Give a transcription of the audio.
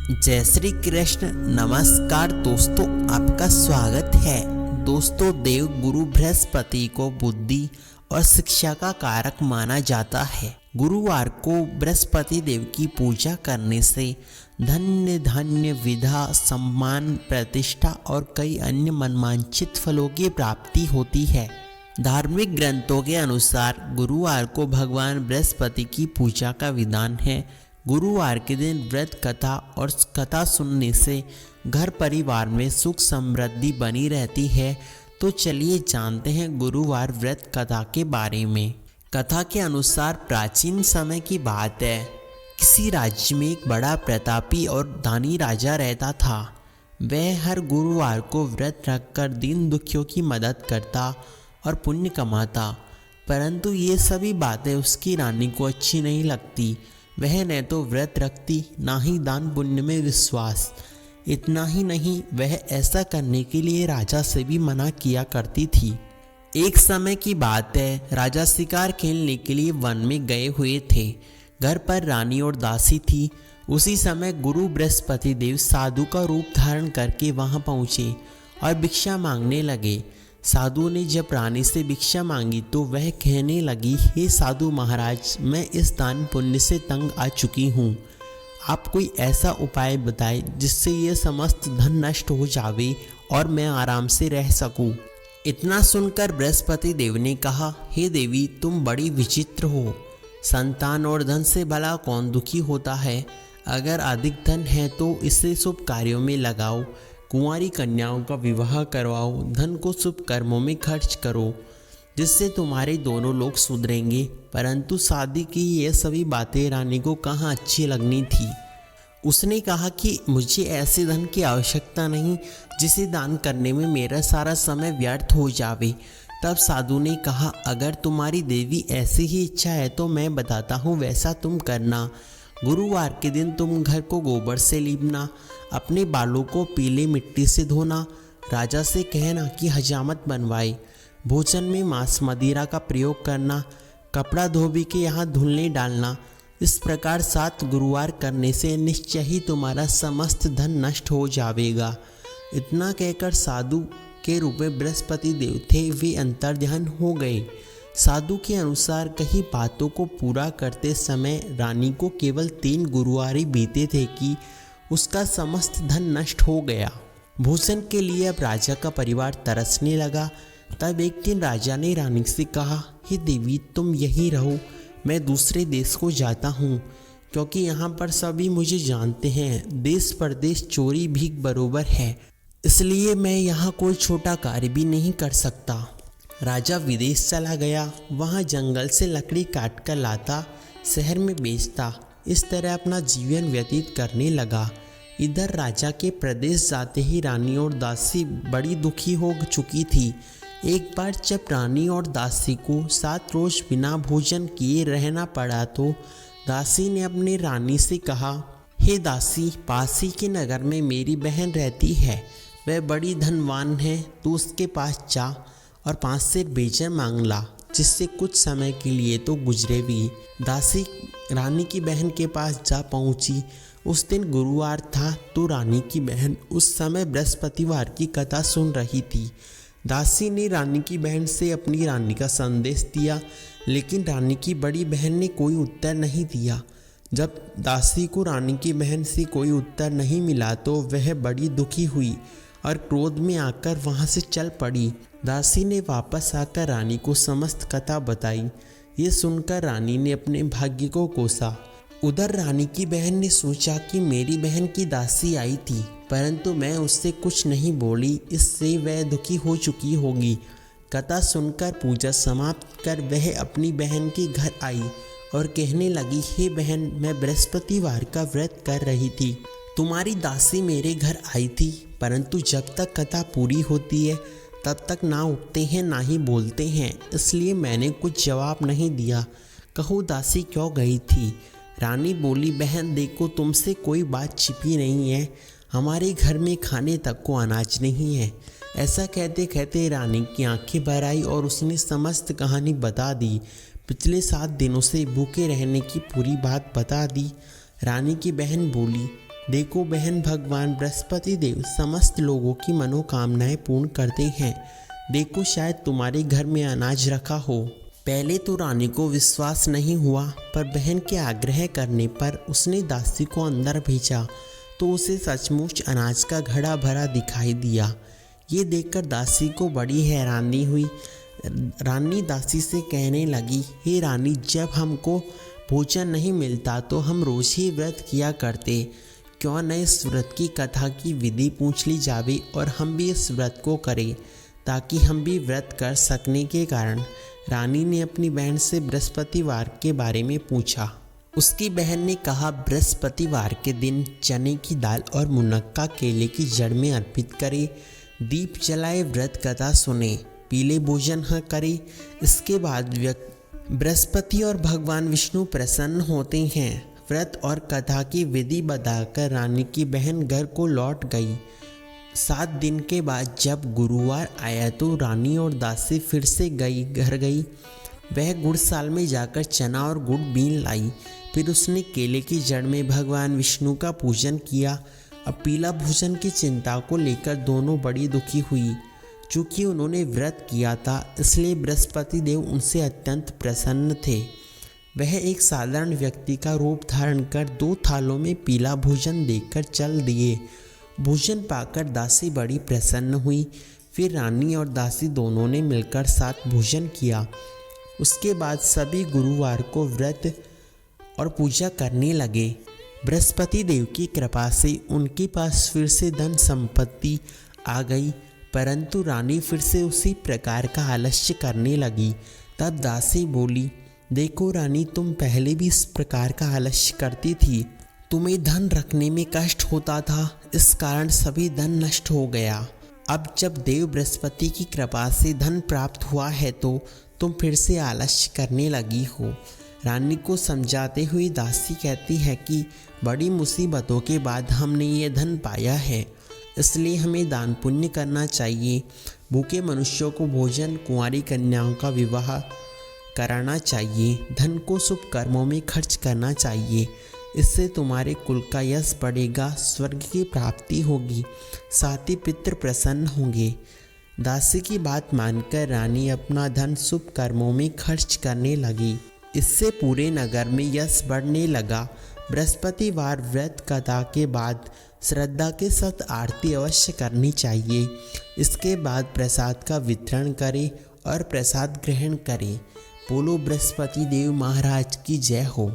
जय श्री कृष्ण। नमस्कार दोस्तों, आपका स्वागत है। दोस्तों, देव गुरु बृहस्पति को बुद्धि और शिक्षा का कारक माना जाता है। गुरुवार को बृहस्पति देव की पूजा करने से धन्य धान्य विद्या, सम्मान, प्रतिष्ठा और कई अन्य मनवांछित फलों की प्राप्ति होती है। धार्मिक ग्रंथों के अनुसार गुरुवार को भगवान बृहस्पति की पूजा का विधान है। गुरुवार के दिन व्रत कथा और कथा सुनने से घर परिवार में सुख समृद्धि बनी रहती है। तो चलिए जानते हैं गुरुवार व्रत कथा के बारे में। कथा के अनुसार प्राचीन समय की बात है। किसी राज्य में एक बड़ा प्रतापी और दानी राजा रहता था। वह हर गुरुवार को व्रत रखकर दीन दुखियों की मदद करता और पुण्य कमाता। परंतु ये सभी बातें उसकी रानी को अच्छी नहीं लगती। वह न तो व्रत रखती, ना ही दान पुण्य में विश्वास। इतना ही नहीं, वह ऐसा करने के लिए राजा से भी मना किया करती थी। एक समय की बात है, राजा शिकार खेलने के लिए वन में गए हुए थे। घर पर रानी और दासी थी। उसी समय गुरु बृहस्पति देव साधु का रूप धारण करके वहां पहुंचे और भिक्षा मांगने लगे। साधु ने जब रानी से भिक्षा मांगी तो वह कहने लगी, हे साधु महाराज, मैं इस दान पुण्य से तंग आ चुकी हूँ। आप कोई ऐसा उपाय बताएं जिससे ये समस्त धन नष्ट हो जावे और मैं आराम से रह सकूं। इतना सुनकर बृहस्पति देव ने कहा, हे देवी, तुम बड़ी विचित्र हो। संतान और धन से भला कौन दुखी होता है। अगर अधिक धन है तो इसे शुभ कार्यों में लगाओ। कुंवारी कन्याओं का विवाह करवाओ। धन को शुभ कर्मों में खर्च करो, जिससे तुम्हारे दोनों लोग सुधरेंगे। परंतु शादी की ये सभी बातें रानी को कहाँ अच्छी लगनी थी। उसने कहा कि मुझे ऐसे धन की आवश्यकता नहीं जिसे दान करने में मेरा सारा समय व्यर्थ हो जावे। तब साधु ने कहा, अगर तुम्हारी देवी ऐसी ही इच्छा है तो मैं बताता हूँ, वैसा तुम करना। गुरुवार के दिन तुम घर को गोबर से लीपना, अपने बालों को पीले मिट्टी से धोना, राजा से कहना कि हजामत बनवाए, भोजन में मांस मदिरा का प्रयोग करना, कपड़ा धोबी के यहाँ धुलने डालना। इस प्रकार 7 गुरुवार करने से निश्चय ही तुम्हारा समस्त धन नष्ट हो जाएगा। इतना कहकर साधु के रूप में बृहस्पति देव थे, वे अंतर्ध्यान हो गए। साधु के अनुसार कई बातों को पूरा करते समय रानी को केवल 3 गुरुवार ही बीते थे कि उसका समस्त धन नष्ट हो गया। भोजन के लिए अब राजा का परिवार तरसने लगा। तब एक दिन राजा ने रानी से कहा, हे देवी, तुम यहीं रहो, मैं दूसरे देश को जाता हूँ, क्योंकि यहाँ पर सभी मुझे जानते हैं। देश परदेश चोरी भी बरोबर है, इसलिए मैं यहाँ कोई छोटा कार्य भी नहीं कर सकता। राजा विदेश चला गया। वहाँ जंगल से लकड़ी काट कर लाता, शहर में बेचता। इस तरह अपना जीवन व्यतीत करने लगा। इधर राजा के प्रदेश जाते ही रानी और दासी बड़ी दुखी हो चुकी थी। एक बार जब रानी और दासी को 7 रोज बिना भोजन किए रहना पड़ा तो दासी ने अपने रानी से कहा, हे दासी, पास ही के नगर में मेरी बहन रहती है। वह बड़ी धनवान है। तू उसके पास जा और 5 सेर बेचन मांग ला, जिससे कुछ समय के लिए तो गुजरे भी। दासी रानी की बहन के पास जा पहुंची। उस दिन गुरुवार था तो रानी की बहन उस समय बृहस्पतिवार की कथा सुन रही थी। दासी ने रानी की बहन से अपनी रानी का संदेश दिया, लेकिन रानी की बड़ी बहन ने कोई उत्तर नहीं दिया। जब दासी को रानी की बहन से कोई उत्तर नहीं मिला तो वह बड़ी दुखी हुई और क्रोध में आकर वहां से चल पड़ी। दासी ने वापस आकर रानी को समस्त कथा बताई। ये सुनकर रानी ने अपने भाग्य को कोसा। उधर रानी की बहन ने सोचा कि मेरी बहन की दासी आई थी, परंतु मैं उससे कुछ नहीं बोली, इससे वह दुखी हो चुकी होगी। कथा सुनकर पूजा समाप्त कर वह अपनी बहन के घर आई और कहने लगी, हे बहन, मैं बृहस्पतिवार का व्रत कर रही थी। तुम्हारी दासी मेरे घर आई थी, परंतु जब तक कथा पूरी होती है तब तक ना उठते हैं ना ही बोलते हैं, इसलिए मैंने कुछ जवाब नहीं दिया। कहो दासी क्यों गई थी। रानी बोली, बहन देखो, तुमसे कोई बात छिपी नहीं है। हमारे घर में खाने तक को अनाज नहीं है। ऐसा कहते कहते रानी की आंखें भर आई और उसने समस्त कहानी बता दी। पिछले 7 दिनों से भूखे रहने की पूरी बात बता दी। रानी की बहन बोली, देखो बहन, भगवान बृहस्पति देव समस्त लोगों की मनोकामनाएं पूर्ण करते हैं। देखो शायद तुम्हारे घर में अनाज रखा हो। पहले तो रानी को विश्वास नहीं हुआ, पर बहन के आग्रह करने पर उसने दासी को अंदर भेजा तो उसे सचमुच अनाज का घड़ा भरा दिखाई दिया। ये देखकर दासी को बड़ी हैरानी हुई। रानी दासी से कहने लगी, हे रानी, जब हमको भोजन नहीं मिलता तो हम रोज ही व्रत किया करते। क्यों न इस व्रत की कथा की विधि पूछ ली जावे और हम भी इस व्रत को करें, ताकि हम भी व्रत कर सकने के कारण रानी ने अपनी बहन से बृहस्पतिवार के बारे में पूछा। उसकी बहन ने कहा, बृहस्पतिवार के दिन चने की दाल और मुनक्का केले की जड़ में अर्पित करे, दीप जलाए, व्रत कथा सुने, पीले भोजन करे। इसके बाद बृहस्पति और भगवान विष्णु प्रसन्न होते हैं। व्रत और कथा की विधि बताकर रानी की बहन घर को लौट गई। 7 दिन के बाद जब गुरुवार आया तो रानी और दासी फिर से घर गई। वह गुड़साल में जाकर चना और गुड़ बीन लाई। फिर उसने केले की जड़ में भगवान विष्णु का पूजन किया। अब पीला भोजन की चिंता को लेकर दोनों बड़ी दुखी हुई। चूँकि उन्होंने व्रत किया था, इसलिए बृहस्पति देव उनसे अत्यंत प्रसन्न थे। वह एक साधारण व्यक्ति का रूप धारण कर 2 थालों में पीला भोजन देकर चल दिए। भोजन पाकर दासी बड़ी प्रसन्न हुई। फिर रानी और दासी दोनों ने मिलकर साथ भोजन किया। उसके बाद सभी गुरुवार को व्रत और पूजा करने लगे। बृहस्पति देव की कृपा से उनके पास फिर से धन संपत्ति आ गई, परंतु रानी फिर से उसी प्रकार का आलस्य करने लगी। तब दासी बोली, देखो रानी, तुम पहले भी इस प्रकार का आलस्य करती थी। तुम्हें धन रखने में कष्ट होता था, इस कारण सभी धन नष्ट हो गया। अब जब देव बृहस्पति की कृपा से धन प्राप्त हुआ है तो तुम फिर से आलस्य करने लगी हो। रानी को समझाते हुए दासी कहती है कि बड़ी मुसीबतों के बाद हमने ये धन पाया है, इसलिए हमें दान पुण्य करना चाहिए। भूखे मनुष्यों को भोजन, कुंवारी कन्याओं का विवाह कराना चाहिए, धन को शुभ कर्मों में खर्च करना चाहिए। इससे तुम्हारे कुल का यश बढ़ेगा, स्वर्ग की प्राप्ति होगी, साथ ही पितृ प्रसन्न होंगे। दासी की बात मानकर रानी अपना धन शुभ कर्मों में खर्च करने लगी। इससे पूरे नगर में यश बढ़ने लगा। बृहस्पतिवार व्रत कथा के बाद श्रद्धा के साथ आरती अवश्य करनी चाहिए। इसके बाद प्रसाद का वितरण करें और प्रसाद ग्रहण करें। बोलो बृहस्पति देव महाराज की जय हो।